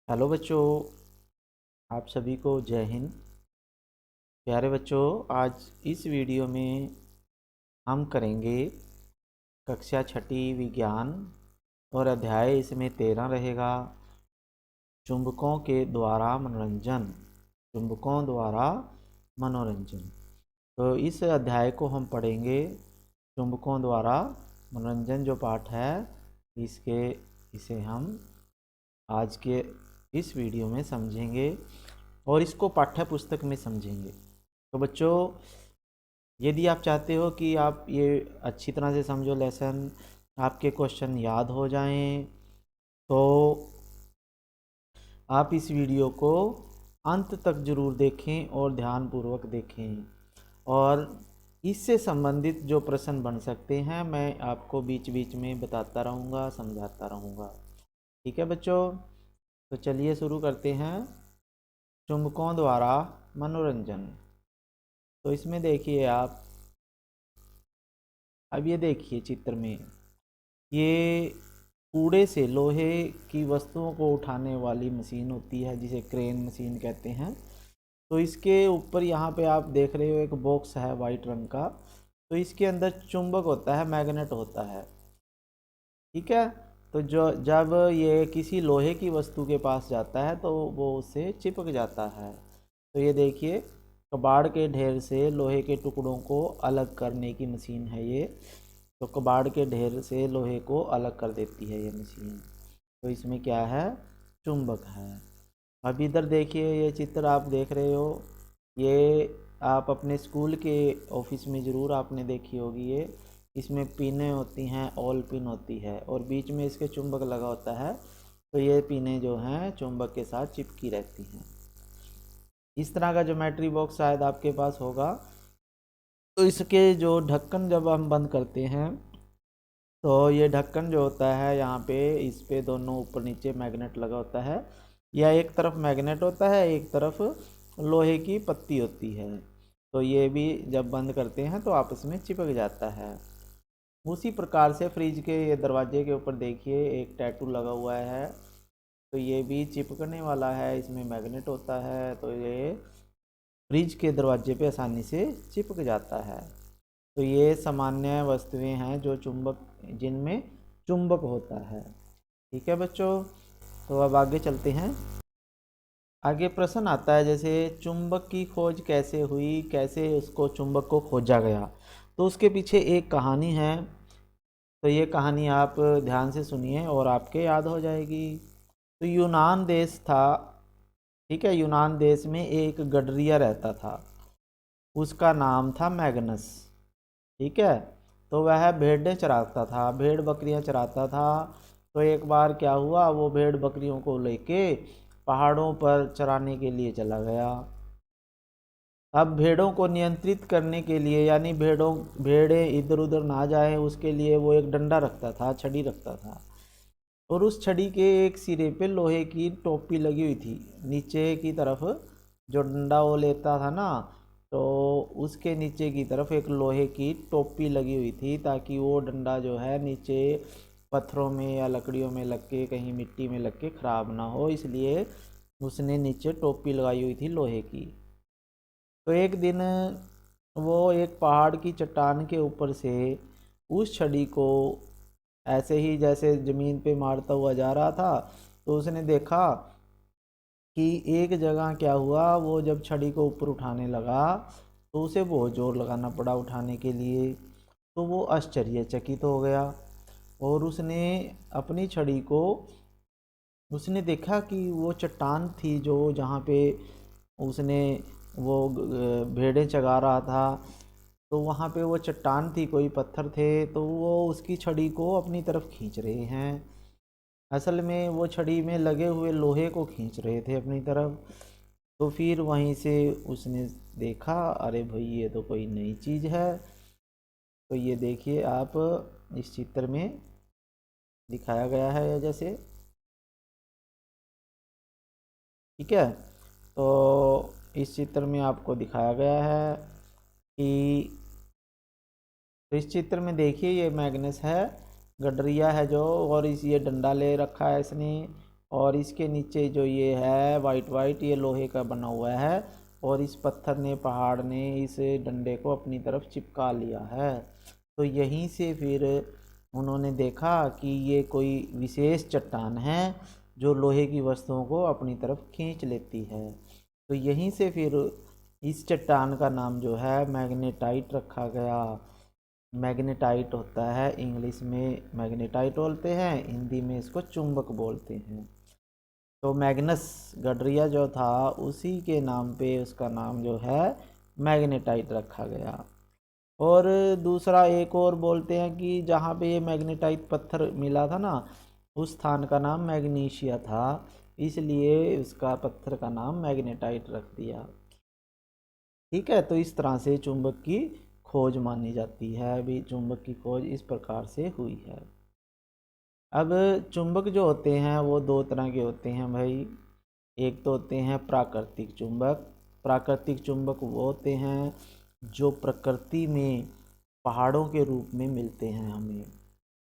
Hello बच्चों, आप सभी को जय हिंद। प्यारे बच्चों, आज इस वीडियो में हम करेंगे कक्षा छठी विज्ञान और अध्याय इसमें 13 रहेगा। चुंबकों के द्वारा मनोरंजन। चुंबकों द्वारा मनोरंजन। तो इस अध्याय को हम पढ़ेंगे। चुंबकों द्वारा मनोरंजन जो पाठ है इसके इसे हम आज के इस वीडियो में समझेंगे और इसको पाठ्य पुस्तक में समझेंगे। तो बच्चों, यदि आप चाहते हो कि आप ये अच्छी तरह से समझो लेसन, आपके क्वेश्चन याद हो जाएं, तो आप इस वीडियो को अंत तक जरूर देखें और ध्यानपूर्वक देखें। और इससे संबंधित जो प्रश्न बन सकते हैं मैं आपको बीच बीच में बताता रहूँगा, समझाता रहूँगा। ठीक है बच्चों, तो चलिए शुरू करते हैं। चुंबकों द्वारा मनोरंजन। तो इसमें देखिए आप, अब ये देखिए चित्र में, ये कूड़े से लोहे की वस्तुओं को उठाने वाली मशीन होती है जिसे क्रेन मशीन कहते हैं। तो इसके ऊपर यहाँ पे आप देख रहे हो एक बॉक्स है वाइट रंग का। तो इसके अंदर चुंबक होता है, मैग्नेट होता है। ठीक है। तो जो जब ये किसी लोहे की वस्तु के पास जाता है तो वो उससे चिपक जाता है। तो ये देखिए, कबाड़ के ढेर से लोहे के टुकड़ों को अलग करने की मशीन है ये। तो कबाड़ के ढेर से लोहे को अलग कर देती है ये मशीन। तो इसमें क्या है? चुंबक है। अब इधर देखिए, ये चित्र आप देख रहे हो, ये आप अपने स्कूल के ऑफिस में ज़रूर आपने देखी होगी। ये इसमें पिनें होती हैं, ऑल पिन होती है और बीच में इसके चुंबक लगा होता है। तो ये पिनें जो हैं चुंबक के साथ चिपकी रहती हैं। इस तरह का ज्योमेट्री बॉक्स शायद आपके पास होगा। तो इसके जो ढक्कन जब हम बंद करते हैं तो ये ढक्कन जो होता है यहाँ पे, इस पे दोनों ऊपर नीचे मैग्नेट लगा होता है। या एक तरफ मैग्नेट होता है, एक तरफ लोहे की पत्ती होती है। तो ये भी जब बंद करते हैं तो आपस में चिपक जाता है। उसी प्रकार से फ्रिज के ये दरवाजे के ऊपर देखिए एक टैटू लगा हुआ है। तो ये भी चिपकने वाला है, इसमें मैग्नेट होता है। तो ये फ्रिज के दरवाजे पे आसानी से चिपक जाता है। तो ये सामान्य वस्तुएं हैं जो जिनमें चुंबक होता है। ठीक है बच्चों, तो अब आगे चलते हैं। आगे प्रश्न आता है जैसे चुंबक की खोज कैसे हुई, कैसे उसको चुंबक को खोजा गया। तो उसके पीछे एक कहानी है। तो ये कहानी आप ध्यान से सुनिए और आपके याद हो जाएगी। तो यूनान देश था। ठीक है, यूनान देश में एक गडरिया रहता था। उसका नाम था मैग्नस। ठीक है। तो वह भेड़ें चराता था, भेड़ बकरियां चराता था। तो एक बार क्या हुआ, वो भेड़ बकरियों को लेके पहाड़ों पर चराने के लिए चला गया। अब भेड़ों को नियंत्रित करने के लिए, यानी भेड़ें इधर उधर ना जाए, उसके लिए वो एक डंडा रखता था, छड़ी रखता था। और उस छड़ी के एक सिरे पे लोहे की टोपी लगी हुई थी। नीचे की तरफ जो डंडा वो लेता था ना, तो उसके नीचे की तरफ एक लोहे की टोपी लगी हुई थी, ताकि वो डंडा जो है नीचे पत्थरों में या लकड़ियों में लग के, कहीं मिट्टी में लग के ख़राब ना हो, इसलिए उसने नीचे टोपी लगाई हुई थी लोहे की। तो एक दिन वो एक पहाड़ की चट्टान के ऊपर से उस छड़ी को ऐसे ही जैसे ज़मीन पे मारता हुआ जा रहा था। तो उसने देखा कि एक जगह क्या हुआ, वो जब छड़ी को ऊपर उठाने लगा तो उसे बहुत ज़ोर लगाना पड़ा उठाने के लिए। तो वो आश्चर्यचकित हो गया और उसने अपनी छड़ी को, उसने देखा कि वो चट्टान थी जो जहाँ पे उसने वो भेड़ें चगा रहा था, तो वहाँ पे वो चट्टान थी, कोई पत्थर थे, तो वो उसकी छड़ी को अपनी तरफ खींच रहे हैं। असल में वो छड़ी में लगे हुए लोहे को खींच रहे थे अपनी तरफ। तो फिर वहीं से उसने देखा, अरे भाई ये तो कोई नई चीज़ है। तो ये देखिए आप, इस चित्र में दिखाया गया है जैसे। ठीक है। तो इस चित्र में आपको दिखाया गया है कि, तो इस चित्र में देखिए ये मैग्नस है, गडरिया है जो, और इस ये डंडा ले रखा है इसने। और इसके नीचे जो ये है वाइट वाइट, ये लोहे का बना हुआ है, और इस पत्थर ने, पहाड़ ने इस डंडे को अपनी तरफ चिपका लिया है। तो यहीं से फिर उन्होंने देखा कि ये कोई विशेष चट्टान है जो लोहे की वस्तुओं को अपनी तरफ खींच लेती है। तो यहीं से फिर इस चट्टान का नाम जो है मैग्नेटाइट रखा गया। मैग्नेटाइट होता है, इंग्लिश में मैग्नेटाइट बोलते हैं, हिंदी में इसको चुंबक बोलते हैं। तो मैग्नस गडरिया जो था उसी के नाम पे उसका नाम जो है मैग्नेटाइट रखा गया। और दूसरा एक और बोलते हैं कि जहाँ पे ये मैग्नेटाइट पत्थर मिला था ना, उस स्थान का नाम मैग्नीशिया था, इसलिए उसका पत्थर का नाम मैग्नेटाइट रख दिया। ठीक है, तो इस तरह से चुंबक की खोज मानी जाती है। अभी चुंबक की खोज इस प्रकार से हुई है। अब चुंबक जो होते हैं वो दो तरह के होते हैं भाई। एक तो होते हैं प्राकृतिक चुंबक। प्राकृतिक चुंबक वो होते हैं जो प्रकृति में पहाड़ों के रूप में मिलते हैं हमें।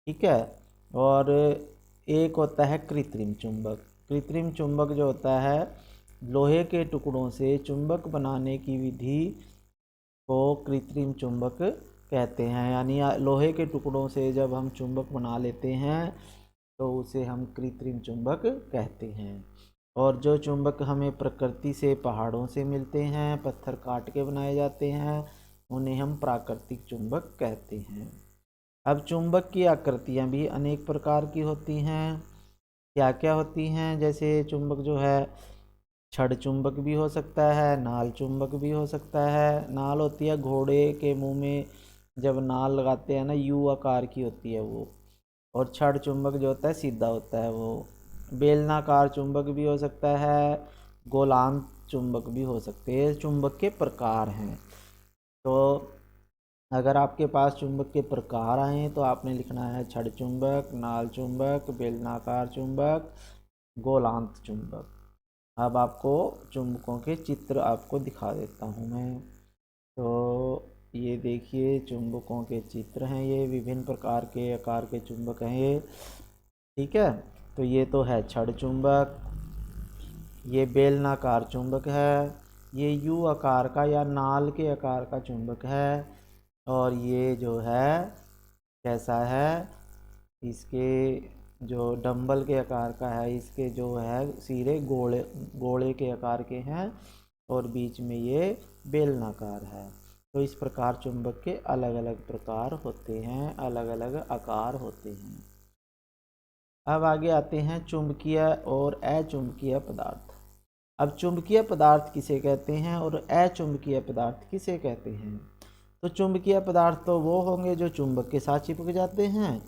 ठीक है, और एक होता है कृत्रिम चुंबक। कृत्रिम चुंबक जो होता है, लोहे के टुकड़ों से चुंबक बनाने की विधि को कृत्रिम चुंबक कहते हैं। यानी लोहे के टुकड़ों से जब हम चुंबक बना लेते हैं तो उसे हम कृत्रिम चुंबक कहते हैं। और जो चुंबक हमें प्रकृति से, पहाड़ों से मिलते हैं, पत्थर काट के बनाए जाते हैं, उन्हें हम प्राकृतिक चुंबक कहते हैं। अब चुंबक की आकृतियाँ भी अनेक प्रकार की होती हैं। क्या क्या होती हैं? जैसे चुंबक जो है, छड़ चुंबक भी हो सकता है, नाल चुंबक भी हो सकता है। नाल होती है घोड़े के मुंह में जब नाल लगाते हैं ना, यू आकार की होती है वो। और छड़ चुंबक जो होता है सीधा होता है वो। बेलनाकार चुंबक भी हो सकता है, गोलांत चुंबक भी हो सकते हैं। चुंबक के प्रकार हैं। तो अगर आपके पास चुंबक के प्रकार आए तो आपने लिखना है छड़ चुंबक, नाल चुंबक, बेलनाकार चुंबक, गोलांत चुंबक। अब आपको चुंबकों के चित्र आपको दिखा देता हूँ मैं। तो ये देखिए चुंबकों के चित्र हैं, ये विभिन्न प्रकार के आकार के चुंबक हैं ये। ठीक है, तो ये तो है छड़ चुंबक, ये बेलनाकार चुंबक है, ये यू आकार का या नाल के आकार का चुंबक है, और ये जो है कैसा है, इसके जो डंबल के आकार का है, इसके जो है सिरे गोले गोले के आकार के हैं, और बीच में ये बेलनाकार है। तो इस प्रकार चुंबक के अलग अलग प्रकार होते हैं, अलग अलग आकार होते हैं। अब आगे आते हैं चुंबकीय और अचुंबकीय पदार्थ। अब चुंबकीय पदार्थ किसे कहते हैं और अचुंबकीय पदार्थ किसे कहते हैं? तो चुंबकीय पदार्थ तो वो होंगे जो चुंबक के साथ चिपक जाते हैं,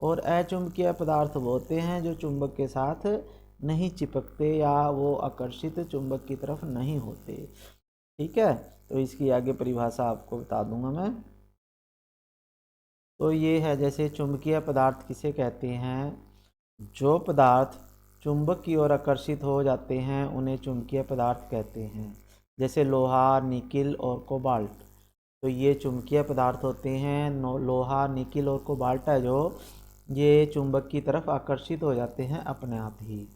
और अचुंबकीय पदार्थ वो होते हैं जो चुंबक के साथ नहीं चिपकते या वो आकर्षित चुंबक की तरफ नहीं होते। ठीक है, तो इसकी आगे परिभाषा आपको बता दूंगा मैं। तो ये है, जैसे चुंबकीय पदार्थ किसे कहते हैं? जो पदार्थ चुंबक की ओर आकर्षित हो जाते हैं उन्हें चुंबकीय पदार्थ कहते हैं। जैसे लोहा, निकिल और कोबाल्ट, तो ये चुंबकीय पदार्थ होते हैं। लोहा, निकिल और कोबाल्ट है जो, ये चुंबक की तरफ आकर्षित हो जाते हैं अपने आप ही।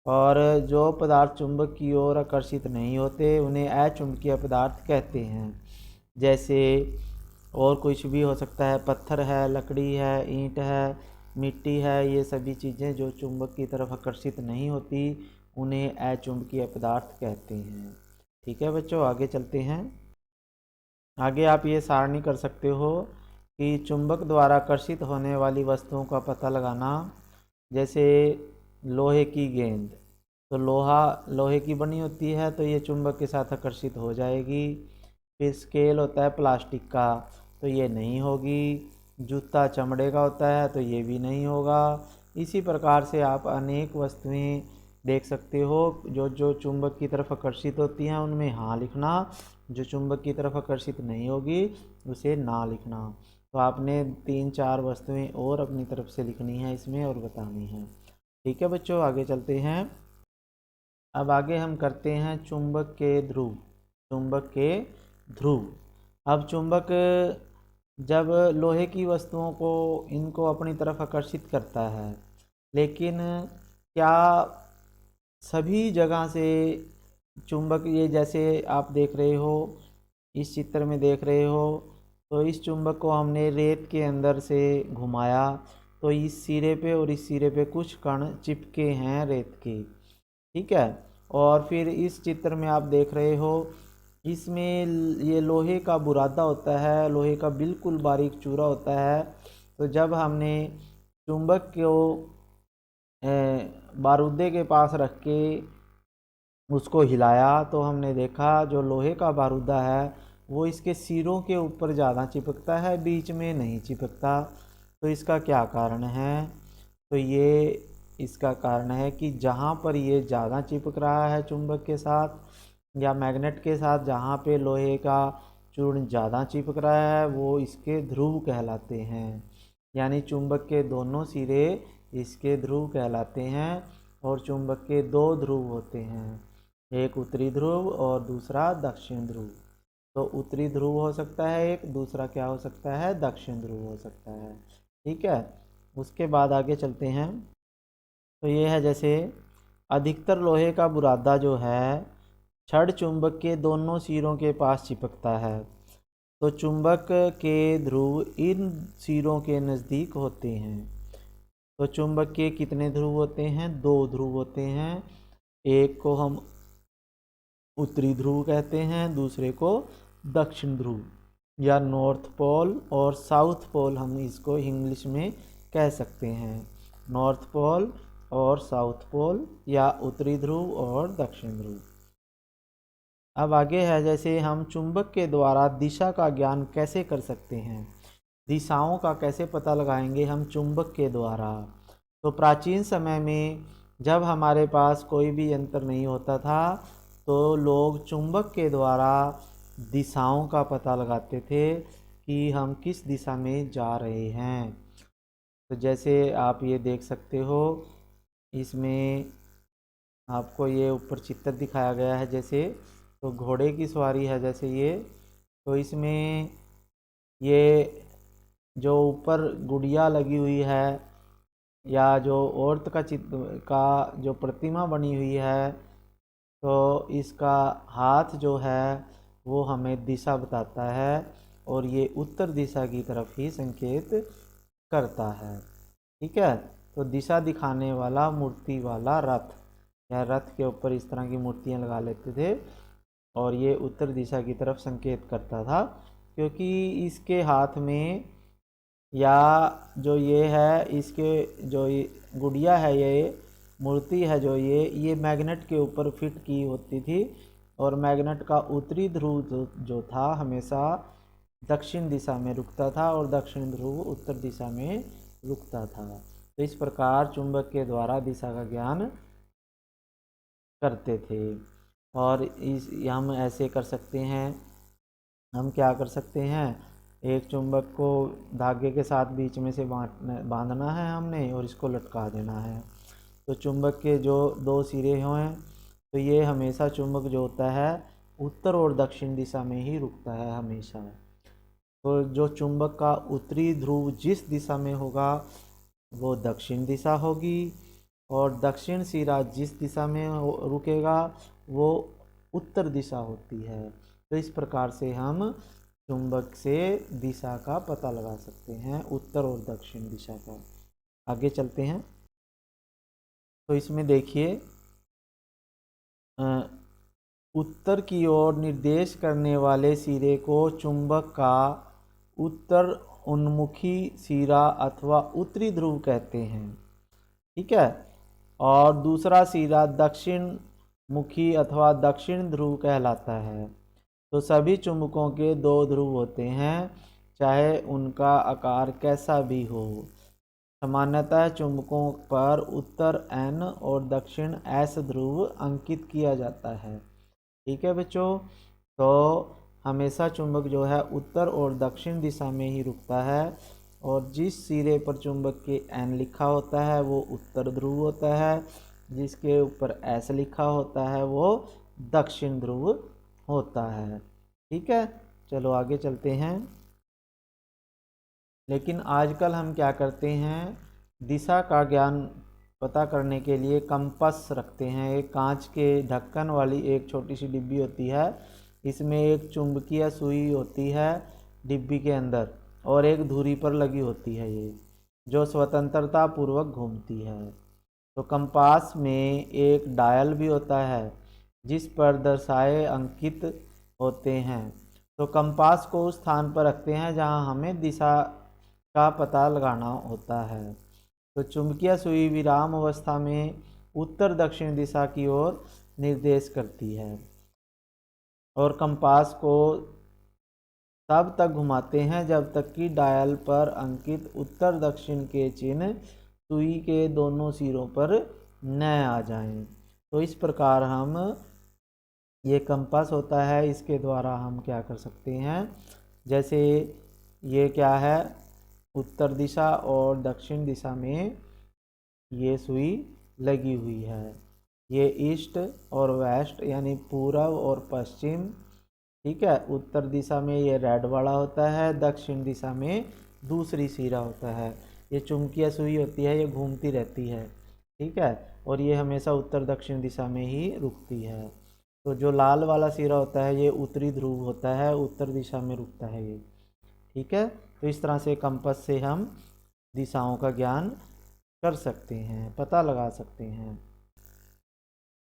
और जो पदार्थ चुंबक की ओर आकर्षित नहीं होते उन्हें अचुंबकीय पदार्थ कहते हैं। जैसे और कुछ भी हो सकता है, पत्थर है, लकड़ी है, ईंट है, मिट्टी है, ये सभी चीज़ें जो चुंबक की तरफ आकर्षित नहीं होती उन्हें अचुंबकीय पदार्थ कहते हैं। ठीक है बच्चों, आगे चलते हैं। आगे आप ये सारणी कर सकते हो कि चुंबक द्वारा आकर्षित होने वाली वस्तुओं का पता लगाना। जैसे लोहे की गेंद, तो लोहे की बनी होती है तो ये चुंबक के साथ आकर्षित हो जाएगी। फिर स्केल होता है प्लास्टिक का, तो ये नहीं होगी। जूता चमड़े का होता है तो ये भी नहीं होगा। इसी प्रकार से आप अनेक वस्तुएं देख सकते हो जो जो चुंबक की तरफ आकर्षित होती हैं उनमें हाँ लिखना, जो चुंबक की तरफ आकर्षित नहीं होगी उसे ना लिखना। तो आपने 3-4 वस्तुएं और अपनी तरफ से लिखनी है इसमें और बतानी है। ठीक है बच्चों, आगे चलते हैं। अब आगे हम करते हैं चुंबक के ध्रुव। चुंबक के ध्रुव। अब चुंबक जब लोहे की वस्तुओं को, इनको अपनी तरफ आकर्षित करता है, लेकिन क्या सभी जगह से चुंबक, ये जैसे आप देख रहे हो, इस चित्र में देख रहे हो, तो इस चुंबक को हमने रेत के अंदर से घुमाया, तो इस सिरे पे और इस सिरे पे कुछ कण चिपके हैं रेत के, ठीक है। और फिर इस चित्र में आप देख रहे हो, इसमें ये लोहे का बुरादा होता है, लोहे का बिल्कुल बारीक चूरा होता है। तो जब हमने चुंबक को बारूदे के पास रख के उसको हिलाया, तो हमने देखा जो लोहे का बारूदा है वो इसके सिरों के ऊपर ज़्यादा चिपकता है, बीच में नहीं चिपकता। तो इसका क्या कारण है? तो ये इसका कारण है कि जहाँ पर ये ज़्यादा चिपक रहा है चुंबक के साथ या मैग्नेट के साथ, जहाँ पे लोहे का चूर्ण ज़्यादा चिपक रहा है वो इसके ध्रुव कहलाते हैं। यानी चुंबक के दोनों सिरे इसके ध्रुव कहलाते हैं। और चुंबक के दो ध्रुव होते हैं, एक उत्तरी ध्रुव और दूसरा दक्षिण ध्रुव। तो उत्तरी ध्रुव हो सकता है एक, दूसरा क्या हो सकता है? दक्षिण ध्रुव हो सकता है, ठीक है। उसके बाद आगे चलते हैं। तो ये है जैसे अधिकतर लोहे का बुरादा जो है छड़ चुंबक के दोनों सिरों के पास चिपकता है। तो चुंबक के ध्रुव इन सिरों के नज़दीक होते हैं। तो चुंबक के कितने ध्रुव होते हैं? दो ध्रुव होते हैं। एक को हम उत्तरी ध्रुव कहते हैं, दूसरे को दक्षिण ध्रुव या नॉर्थ पोल और साउथ पोल हम इसको इंग्लिश में कह सकते हैं। नॉर्थ पोल और साउथ पोल या उत्तरी ध्रुव और दक्षिण ध्रुव। अब आगे है जैसे हम चुंबक के द्वारा दिशा का ज्ञान कैसे कर सकते हैं, दिशाओं का कैसे पता लगाएंगे हम चुंबक के द्वारा। तो प्राचीन समय में जब हमारे पास कोई भी यंत्र नहीं होता था तो लोग चुंबक के द्वारा दिशाओं का पता लगाते थे कि हम किस दिशा में जा रहे हैं। तो जैसे आप ये देख सकते हो, इसमें आपको ये ऊपर चित्र दिखाया गया है जैसे, तो घोड़े की सवारी है जैसे ये, तो इसमें ये जो ऊपर गुड़िया लगी हुई है या जो औरत का चित्र का जो प्रतिमा बनी हुई है, तो इसका हाथ जो है वो हमें दिशा बताता है और ये उत्तर दिशा की तरफ ही संकेत करता है, ठीक है। तो दिशा दिखाने वाला मूर्ति वाला रथ, या रथ के ऊपर इस तरह की मूर्तियां लगा लेते थे और ये उत्तर दिशा की तरफ संकेत करता था, क्योंकि इसके हाथ में या जो ये है इसके जो ये गुड़िया है, ये मूर्ति है जो ये मैग्नेट के ऊपर फिट की होती थी और मैग्नेट का उत्तरी ध्रुव जो था हमेशा दक्षिण दिशा में रुकता था और दक्षिण ध्रुव उत्तर दिशा में रुकता था। तो इस प्रकार चुंबक के द्वारा दिशा का ज्ञान करते थे। और इस हम ऐसे कर सकते हैं, हम क्या कर सकते हैं, एक चुंबक को धागे के साथ बीच में से बांधना है हमने और इसको लटका देना है। तो चुंबक के जो दो सिरे हैं तो ये हमेशा चुंबक जो होता है उत्तर और दक्षिण दिशा में ही रुकता है हमेशा। तो जो चुंबक का उत्तरी ध्रुव जिस दिशा में होगा वो दक्षिण दिशा होगी और दक्षिण सिरा जिस दिशा में रुकेगा वो उत्तर दिशा होती है। तो इस प्रकार से हम चुंबक से दिशा का पता लगा सकते हैं, उत्तर और दक्षिण दिशा का। आगे चलते हैं। तो इसमें देखिए उत्तर की ओर निर्देश करने वाले सिरे को चुंबक का उत्तर उन्मुखी सिरा अथवा उत्तरी ध्रुव कहते हैं, ठीक है। और दूसरा सिरा दक्षिण मुखी अथवा दक्षिण ध्रुव कहलाता है। तो सभी चुंबकों के दो ध्रुव होते हैं, चाहे उनका आकार कैसा भी हो। सामान्यतः चुंबकों पर उत्तर N और दक्षिण S ध्रुव अंकित किया जाता है, ठीक है बच्चों। तो हमेशा चुंबक जो है उत्तर और दक्षिण दिशा में ही रुकता है और जिस सिरे पर चुंबक के N लिखा होता है वो उत्तर ध्रुव होता है, जिसके ऊपर S लिखा होता है वो दक्षिण ध्रुव होता है, ठीक है। चलो आगे चलते हैं। लेकिन आजकल हम क्या करते हैं, दिशा का ज्ञान पता करने के लिए कंपास रखते हैं। एक कांच के ढक्कन वाली एक छोटी सी डिब्बी होती है, इसमें एक चुंबकीय सुई होती है डिब्बी के अंदर और एक धुरी पर लगी होती है ये, जो स्वतंत्रता पूर्वक घूमती है। तो कंपास में एक डायल भी होता है जिस पर दर्शाए अंकित होते हैं। तो कंपास को उस स्थान पर रखते हैं जहां हमें दिशा का पता लगाना होता है। तो चुंबकीय सुई विराम अवस्था में उत्तर दक्षिण दिशा की ओर निर्देश करती है और कंपास को तब तक घुमाते हैं जब तक कि डायल पर अंकित उत्तर दक्षिण के चिन्ह सुई के दोनों सिरों पर न आ जाएं। तो इस प्रकार हम ये कंपास होता है, इसके द्वारा हम क्या कर सकते हैं, जैसे ये क्या है उत्तर दिशा और दक्षिण दिशा में ये सुई लगी हुई है। ये ईस्ट और वेस्ट यानी पूर्व और पश्चिम, ठीक है। उत्तर दिशा में ये रेड वाला होता है, दक्षिण दिशा में दूसरी सिरा होता है। ये चुंबकीय सुई होती है, ये घूमती रहती है, ठीक है, और ये हमेशा उत्तर दक्षिण दिशा में ही रुकती है। तो जो लाल वाला सिरा होता है ये उत्तरी ध्रुव होता है, उत्तर दिशा में रुकता है ये, ठीक है। तो इस तरह से कंपास से हम दिशाओं का ज्ञान कर सकते हैं, पता लगा सकते हैं।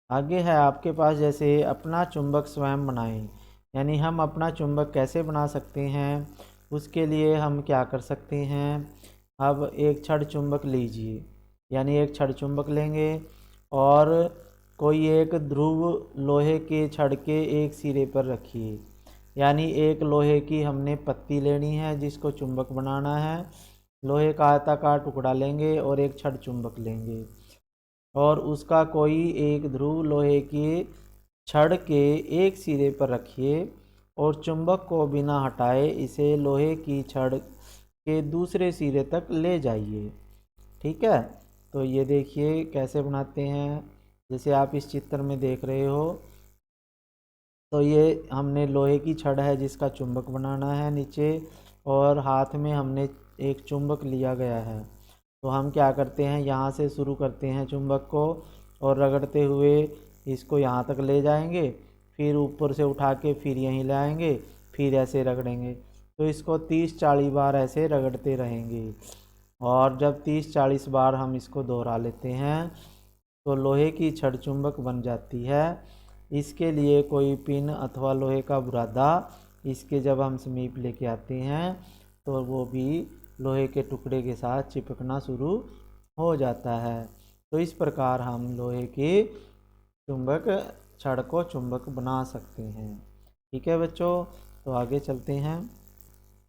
आगे है आपके पास जैसे अपना चुंबक स्वयं बनाएं, यानी हम अपना चुंबक कैसे बना सकते हैं, उसके लिए हम क्या कर सकते हैं। अब एक छड़ चुंबक लीजिए, यानी एक छड़ चुंबक लेंगे और कोई एक ध्रुव लोहे के छड़ के एक सिरे पर रखिए, यानी एक लोहे की हमने पत्ती लेनी है जिसको चुंबक बनाना है। लोहे का आयताकार टुकड़ा लेंगे और एक छड़ चुंबक लेंगे और उसका कोई एक ध्रुव लोहे के छड़ के एक सिरे पर रखिए और चुंबक को बिना हटाए इसे लोहे की छड़ के दूसरे सिरे तक ले जाइए, ठीक है। तो ये देखिए कैसे बनाते हैं, जैसे आप इस चित्र में देख रहे हो। तो ये हमने लोहे की छड़ है जिसका चुंबक बनाना है नीचे, और हाथ में हमने एक चुंबक लिया गया है। तो हम क्या करते हैं, यहाँ से शुरू करते हैं चुंबक को और रगड़ते हुए इसको यहाँ तक ले जाएंगे, फिर ऊपर से उठा के फिर यहीं ले आएंगे, फिर ऐसे रगड़ेंगे। तो इसको 30-40 बार ऐसे रगड़ते रहेंगे और जब 30-40 बार हम इसको दोहरा लेते हैं तो लोहे की छड़ चुंबक बन जाती है। इसके लिए कोई पिन अथवा लोहे का बुरादा इसके जब हम समीप लेके आते हैं तो वो भी लोहे के टुकड़े के साथ चिपकना शुरू हो जाता है। तो इस प्रकार हम लोहे के चुंबक छड़ को चुंबक बना सकते हैं, ठीक है बच्चों। तो आगे चलते हैं।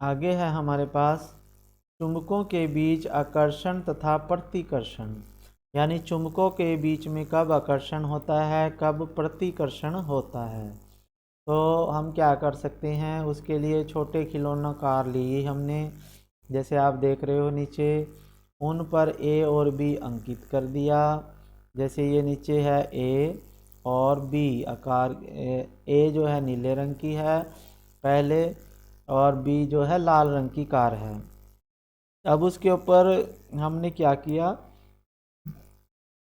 आगे है हमारे पास चुंबकों के बीच आकर्षण तथा प्रतिकर्षण, यानी चुंबकों के बीच में कब आकर्षण होता है, कब प्रतिकर्षण होता है। तो हम क्या कर सकते हैं, उसके लिए छोटे खिलौना कार लिए हमने, जैसे आप देख रहे हो नीचे, उन पर ए और बी अंकित कर दिया। जैसे ये नीचे है ए और बी आकार, ए जो है नीले रंग की है पहले और बी जो है लाल रंग की कार है। अब उसके ऊपर हमने क्या किया,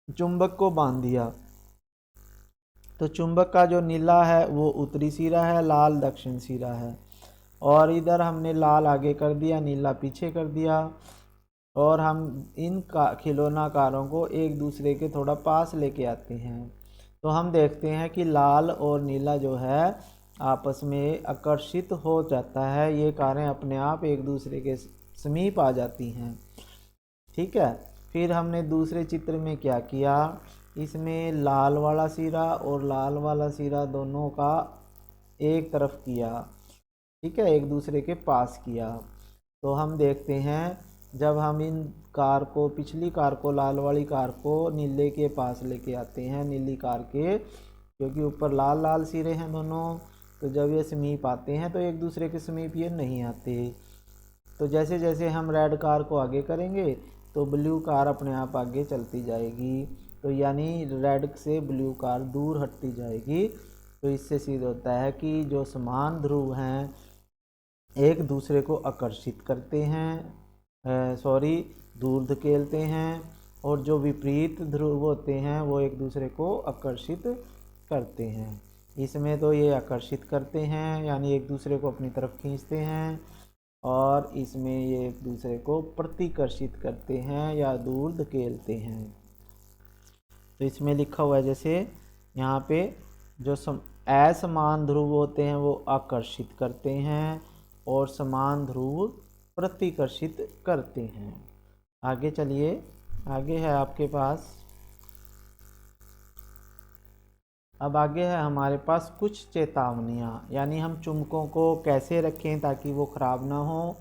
चुंबक को बांध दिया। तो चुंबक का जो नीला है वो उत्तरी सिरा है, लाल दक्षिण सिरा है, और इधर हमने लाल आगे कर दिया, नीला पीछे कर दिया। और हम इन खिलौना कारों को एक दूसरे के थोड़ा पास लेके आते हैं तो हम देखते हैं कि लाल और नीला जो है आपस में आकर्षित हो जाता है। ये कारें अपने आप एक दूसरे के समीप आ जाती हैं, ठीक है। फिर हमने दूसरे चित्र में क्या किया, इसमें लाल वाला सिरा और लाल वाला सिरा दोनों का एक तरफ किया, ठीक है, एक दूसरे के पास किया। तो हम देखते हैं जब हम इन कार को, पिछली कार को, लाल वाली कार को नीले के पास लेके आते हैं, नीली कार के, क्योंकि ऊपर लाल लाल सिरे हैं दोनों, तो जब ये समीप आते हैं तो एक दूसरे के समीप ये नहीं आते। तो जैसे जैसे हम रेड कार को आगे करेंगे तो ब्लू कार अपने आप आगे चलती जाएगी, तो यानी रेड से ब्लू कार दूर हटती जाएगी। तो इससे सिद्ध होता है कि जो समान ध्रुव हैं एक दूसरे को आकर्षित करते हैं, दूर धकेलते हैं, और जो विपरीत ध्रुव होते हैं वो एक दूसरे को आकर्षित करते हैं। इसमें तो ये आकर्षित करते हैं यानी एक दूसरे को अपनी तरफ खींचते हैं, और इसमें ये एक दूसरे को प्रतिकर्षित करते हैं या दूर धकेलते हैं। तो इसमें लिखा हुआ है जैसे यहाँ पे जो असमान ध्रुव होते हैं वो आकर्षित करते हैं और समान ध्रुव प्रतिकर्षित करते हैं। आगे चलिए, आगे है आपके पास, अब आगे है हमारे पास कुछ चेतावनियाँ, यानी हम चुंबकों को कैसे रखें ताकि वो ख़राब ना हो।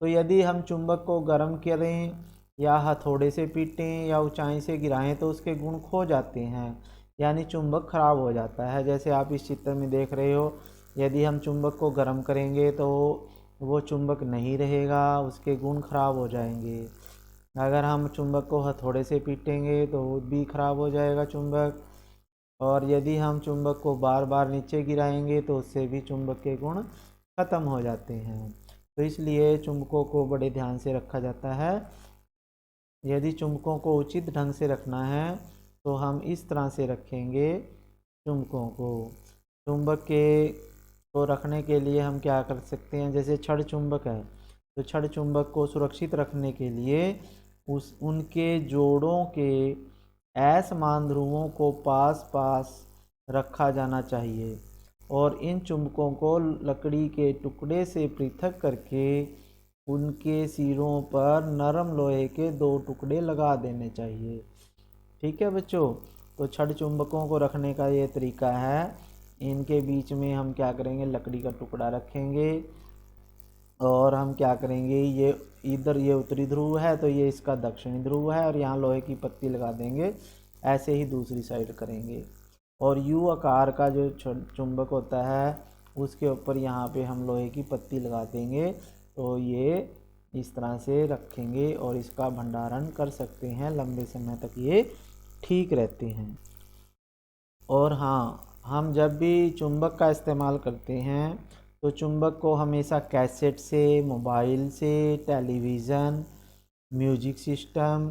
तो यदि हम चुंबक को गर्म करें या हथौड़े से पीटें या ऊंचाई से गिराएं तो उसके गुण खो जाते हैं, यानी चुंबक खराब हो जाता है। जैसे आप इस चित्र में देख रहे हो, यदि हम चुंबक को गर्म करेंगे तो वो चुंबक नहीं रहेगा, उसके गुण खराब हो जाएंगे। अगर हम चुंबक को हथौड़े से पीटेंगे तो वो भी खराब हो जाएगा चुंबक, और यदि हम चुंबक को बार बार नीचे गिराएंगे तो उससे भी चुंबक के गुण खत्म हो जाते हैं। तो इसलिए चुंबकों को बड़े ध्यान से रखा जाता है। यदि चुंबकों को उचित ढंग से रखना है तो हम इस तरह से रखेंगे चुंबकों को। चुंबक को रखने के लिए हम क्या कर सकते हैं, जैसे छड़ चुंबक है तो छड़ चुंबक को सुरक्षित रखने के लिए उनके जोड़ों के असमान ध्रुवों को पास पास रखा जाना चाहिए, और इन चुंबकों को लकड़ी के टुकड़े से पृथक करके उनके सिरों पर नरम लोहे के 2 टुकड़े लगा देने चाहिए। ठीक है बच्चों, तो छड़ चुंबकों को रखने का ये तरीका है। इनके बीच में हम क्या करेंगे, लकड़ी का टुकड़ा रखेंगे, और हम क्या करेंगे, ये इधर ये उत्तरी ध्रुव है तो ये इसका दक्षिणी ध्रुव है, और यहाँ लोहे की पत्ती लगा देंगे। ऐसे ही दूसरी साइड करेंगे, और यू आकार का जो चुंबक होता है उसके ऊपर यहाँ पे हम लोहे की पत्ती लगा देंगे। तो ये इस तरह से रखेंगे और इसका भंडारण कर सकते हैं, लंबे समय तक ये ठीक रहते हैं। और हाँ, हम जब भी चुंबक का इस्तेमाल करते हैं तो चुंबक को हमेशा कैसेट से, मोबाइल से, टेलीविज़न, म्यूजिक सिस्टम,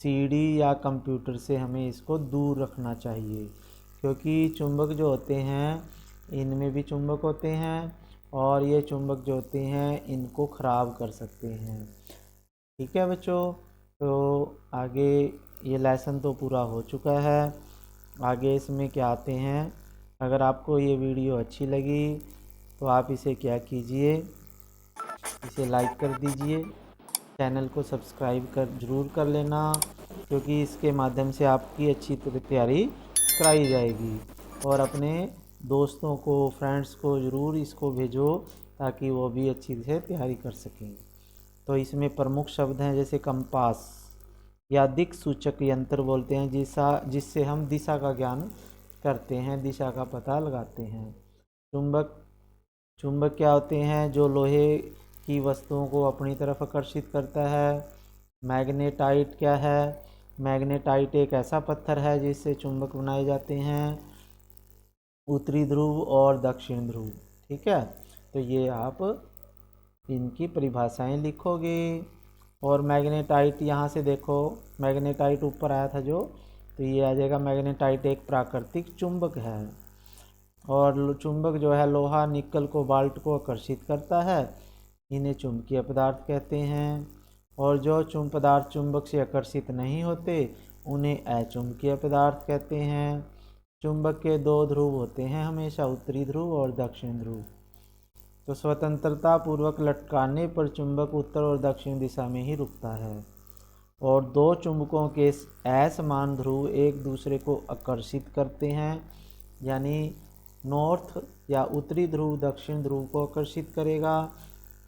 सीडी या कंप्यूटर से हमें इसको दूर रखना चाहिए, क्योंकि चुंबक जो होते हैं इनमें भी चुंबक होते हैं, और ये चुंबक जो होते हैं इनको ख़राब कर सकते हैं। ठीक है बच्चों, तो आगे ये लेसन तो पूरा हो चुका है। आगे इसमें क्या आते हैं, अगर आपको ये वीडियो अच्छी लगी तो आप इसे क्या कीजिए, इसे लाइक कर दीजिए, चैनल को सब्सक्राइब ज़रूर कर लेना, क्योंकि इसके माध्यम से आपकी अच्छी तैयारी कराई जाएगी। और अपने दोस्तों को, फ्रेंड्स को ज़रूर इसको भेजो ताकि वो भी अच्छी से तैयारी कर सकें। तो इसमें प्रमुख शब्द हैं जैसे कंपास या दिक् सूचक यंत्र बोलते हैं, जिससे हम दिशा का ज्ञान करते हैं, दिशा का पता लगाते हैं। चुंबक क्या होते हैं, जो लोहे की वस्तुओं को अपनी तरफ आकर्षित करता है। मैग्नेटाइट क्या है, मैग्नेटाइट एक ऐसा पत्थर है जिससे चुंबक बनाए जाते हैं, उत्तरी ध्रुव और दक्षिण ध्रुव। ठीक है, तो ये आप इनकी परिभाषाएं लिखोगे। और मैग्नेटाइट यहाँ से देखो, मैग्नेटाइट ऊपर आया था जो, तो ये आ जाएगा मैग्नेटाइट एक प्राकृतिक चुंबक है, और चुंबक जो है लोहा, निकल, कोबाल्ट को आकर्षित करता है। इन्हें चुंबकीय पदार्थ कहते हैं। और जो पदार्थ चुंबक से आकर्षित नहीं होते उन्हें अचुंबकीय पदार्थ कहते हैं। चुंबक के 2 ध्रुव होते हैं हमेशा, उत्तरी ध्रुव और दक्षिण ध्रुव। तो स्वतंत्रता पूर्वक लटकाने पर चुंबक उत्तर और दक्षिण दिशा में ही रुकता है, और 2 चुंबकों के असमान ध्रुव एक दूसरे को आकर्षित करते हैं, यानी नॉर्थ या उत्तरी ध्रुव दक्षिण ध्रुव को आकर्षित करेगा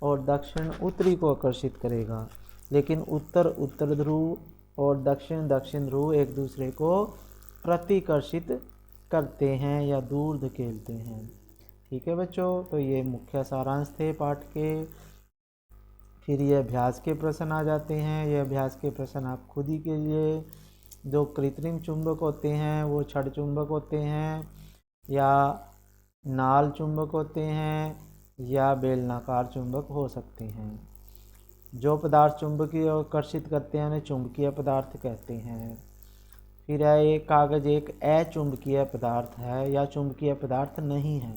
और दक्षिण उत्तरी को आकर्षित करेगा, लेकिन उत्तर ध्रुव और दक्षिण दक्षिण ध्रुव एक दूसरे को प्रतिकर्षित करते हैं या दूर धकेलते हैं। ठीक है बच्चों, तो ये मुख्य सारांश थे पाठ के। फिर ये अभ्यास के प्रश्न आ जाते हैं। ये अभ्यास के प्रश्न आप खुद ही कीजिए। जो कृत्रिम चुंबक होते हैं वो छड़ चुंबक होते हैं, या नाल चुंबक होते हैं, या बेलनाकार चुंबक हो सकते हैं। जो पदार्थ चुंबकीय आकर्षित करते हैं उन्हें चुंबकीय पदार्थ कहते हैं। फिर है एक कागज़ एक अचुंबकीय पदार्थ है या चुंबकीय पदार्थ नहीं है,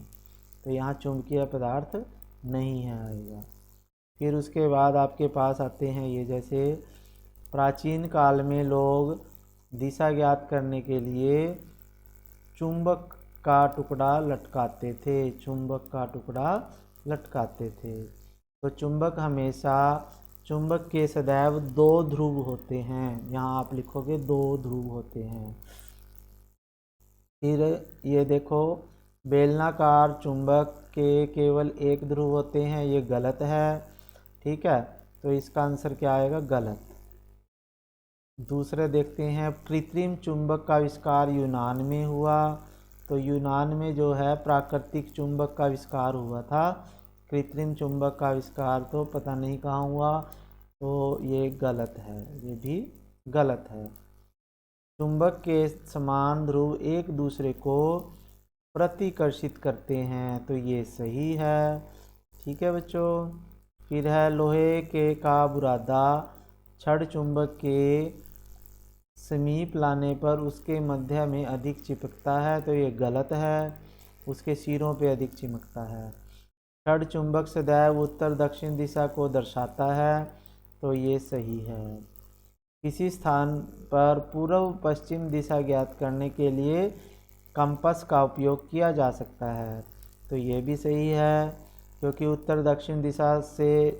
तो यहाँ चुंबकीय पदार्थ नहीं है आएगा। फिर उसके बाद आपके पास आते हैं ये, जैसे प्राचीन काल में लोग दिशा ज्ञात करने के लिए चुंबक का टुकड़ा लटकाते थे, चुंबक का टुकड़ा लटकाते थे। तो चुंबक के सदैव दो ध्रुव होते हैं, यहाँ आप लिखोगे दो ध्रुव होते हैं। फिर ये देखो बेलनाकार चुंबक के केवल एक ध्रुव होते हैं, ये गलत है, ठीक है, तो इसका आंसर क्या आएगा, गलत। दूसरे देखते हैं कृत्रिम चुंबक का आविष्कार यूनान में हुआ, तो यूनान में जो है प्राकृतिक चुंबक का आविष्कार हुआ था, कृत्रिम चुंबक का आविष्कार तो पता नहीं कहाँ हुआ, तो ये गलत है, ये भी गलत है। चुंबक के समान ध्रुव एक दूसरे को प्रतिकर्षित करते हैं, तो ये सही है, ठीक है बच्चों। फिर है लोहे के का बुरादा छड़ चुंबक के समीप लाने पर उसके मध्य में अधिक चिपकता है, तो ये गलत है, उसके सिरों पे अधिक चिपकता है। छड़ चुंबक सदैव उत्तर दक्षिण दिशा को दर्शाता है, तो ये सही है। किसी स्थान पर पूर्व पश्चिम दिशा ज्ञात करने के लिए कंपास का उपयोग किया जा सकता है, तो ये भी सही है, क्योंकि उत्तर दक्षिण दिशा से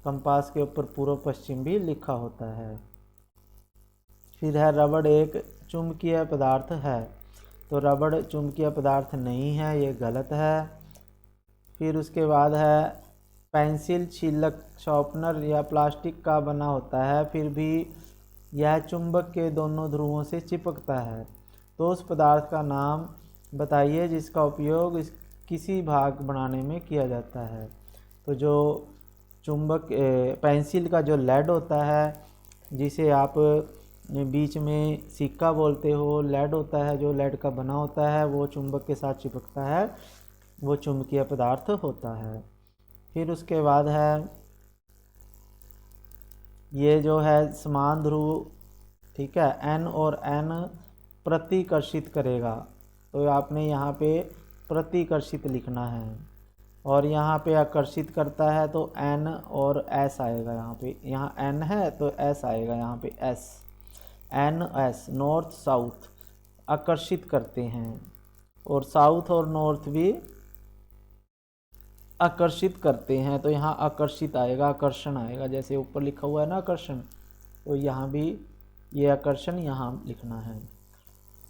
कंपास के ऊपर पूर्व पश्चिम भी लिखा होता है। फिर है रबड़ एक चुंबकीय पदार्थ है, तो रबड़ चुंबकीय पदार्थ नहीं है, ये गलत है। फिर उसके बाद है पेंसिल छीलक शॉर्पनर या प्लास्टिक का बना होता है, फिर भी यह चुंबक के दोनों ध्रुवों से चिपकता है, तो उस पदार्थ का नाम बताइए जिसका उपयोग किसी भाग बनाने में किया जाता है। तो जो चुंबक पेंसिल का जो लेड होता है, जिसे आप बीच में सिक्का बोलते हो, लेड होता है, जो लेड का बना होता है वो चुंबक के साथ चिपकता है, वो चुंबकीय पदार्थ होता है। फिर उसके बाद है ये जो है समान ध्रुव, ठीक है, N और N प्रतिकर्षित करेगा, तो आपने यहाँ पे प्रतिकर्षित लिखना है, और यहाँ पे आकर्षित करता है तो N और S आएगा, यहाँ N है तो S आएगा, यहाँ पे S, N S, north south आकर्षित करते हैं, और साउथ और नॉर्थ भी आकर्षित करते हैं, तो यहाँ आकर्षित आएगा, आकर्षण आएगा, जैसे ऊपर लिखा हुआ है ना आकर्षण, तो यहाँ भी ये आकर्षण यहाँ लिखना है,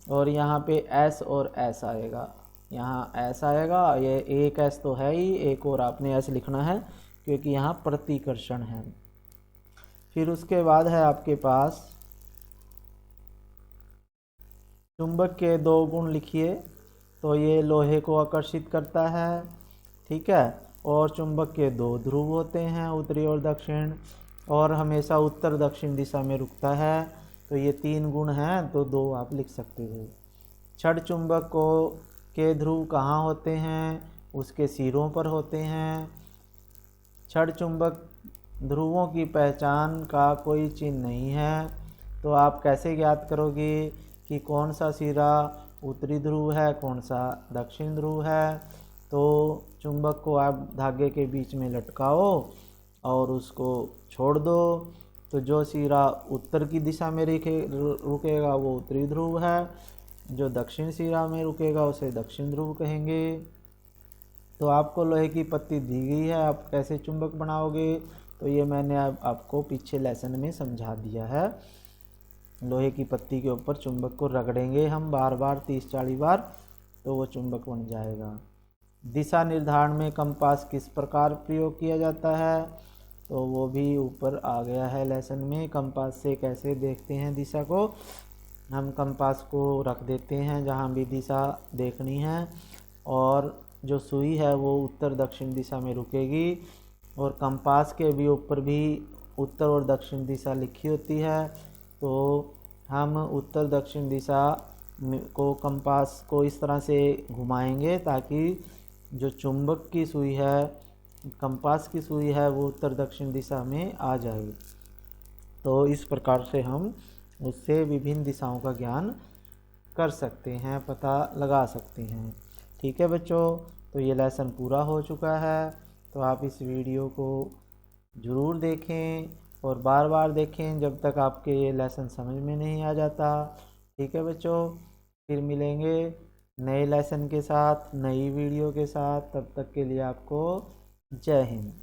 और यहाँ पे S और S आएगा, यहाँ S आएगा, ये एक S तो है ही, एक और आपने S लिखना है क्योंकि यहाँ प्रतिकर्षण है। फिर उसके बाद है आपके पास चुंबक के दो गुण लिखिए, तो ये लोहे को आकर्षित करता है, ठीक है, और चुंबक के दो ध्रुव होते हैं, उत्तरी और दक्षिण, और हमेशा उत्तर दक्षिण दिशा में रुकता है, तो ये तीन गुण हैं, तो दो आप लिख सकते हो। छड़ चुंबक के ध्रुव कहाँ होते हैं, उसके सिरों पर होते हैं। छड़ चुंबक ध्रुवों की पहचान का कोई चिन्ह नहीं है, तो आप कैसे ज्ञात करोगे कि कौन सा सिरा उत्तरी ध्रुव है, कौन सा दक्षिण ध्रुव है। तो चुंबक को आप धागे के बीच में लटकाओ और उसको छोड़ दो, तो जो सिरा उत्तर की दिशा में रुकेगा वो उत्तरी ध्रुव है, जो दक्षिण सिरा में रुकेगा उसे दक्षिण ध्रुव कहेंगे। तो आपको लोहे की पत्ती दी गई है, आप कैसे चुंबक बनाओगे, तो ये मैंने आपको पीछे लेसन में समझा दिया है। लोहे की पत्ती के ऊपर चुंबक को रगड़ेंगे हम बार बार 30-40 बार, तो वो चुंबक बन जाएगा। दिशा निर्धारण में कंपास किस प्रकार प्रयोग किया जाता है, तो वो भी ऊपर आ गया है लेसन में। कंपास से कैसे देखते हैं दिशा को, हम कंपास को रख देते हैं जहाँ भी दिशा देखनी है, और जो सुई है वो उत्तर दक्षिण दिशा में रुकेगी, और कंपास के भी ऊपर भी उत्तर और दक्षिण दिशा लिखी होती है, तो हम उत्तर दक्षिण दिशा को कंपास को इस तरह से घुमाएंगे ताकि जो चुंबक की सुई है कंपास की सुई है वो उत्तर दक्षिण दिशा में आ जाए। तो इस प्रकार से हम उससे विभिन्न दिशाओं का ज्ञान कर सकते हैं, पता लगा सकते हैं। ठीक है बच्चों, तो ये लेसन पूरा हो चुका है। तो आप इस वीडियो को ज़रूर देखें और बार बार देखें जब तक आपके ये लेसन समझ में नहीं आ जाता। ठीक है बच्चों, फिर मिलेंगे नए लेसन के साथ, नई वीडियो के साथ। तब तक के लिए आपको जय हिंद।